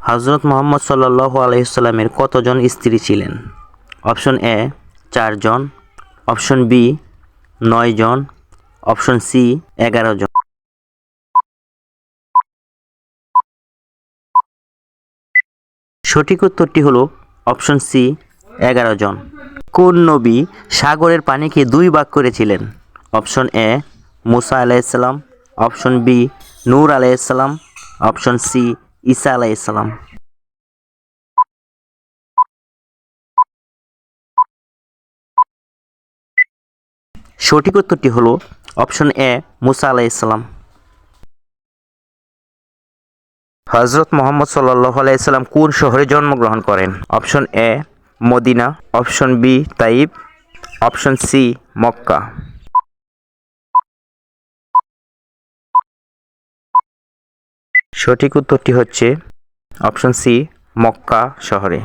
হযরত মুহাম্মদ সাল্লাল্লাহু আলাইহি ওয়াসাল্লামের কতজন স্ত্রী ছিলেন? অপশন এ 4 জন, অপশন বি 9 জন, অপশন সি 11 জন। সঠিক উত্তরটি হলো অপশন সি 11 জন। কোন নবী সাগরের পানিকে 2 ভাগ করেছিলেন? অপশন এ মুসা আলাইহিস সালাম, অপশন বি নূহ আলাইহিস সালাম, অপশন সি ঈসা আলাইহিস সালাম। সঠিক উত্তরটি হলো অপশন এ মুসা আলাইহিস সালাম। হযরত মুহাম্মদ সাল্লাল্লাহু আলাইহি সাল্লাম কোন শহরে জন্মগ্রহণ করেন? Option A Medina, option B Taif, option C Mecca. সঠিক উত্তরটি হচ্ছে অপশন সি মক্কা শহরে।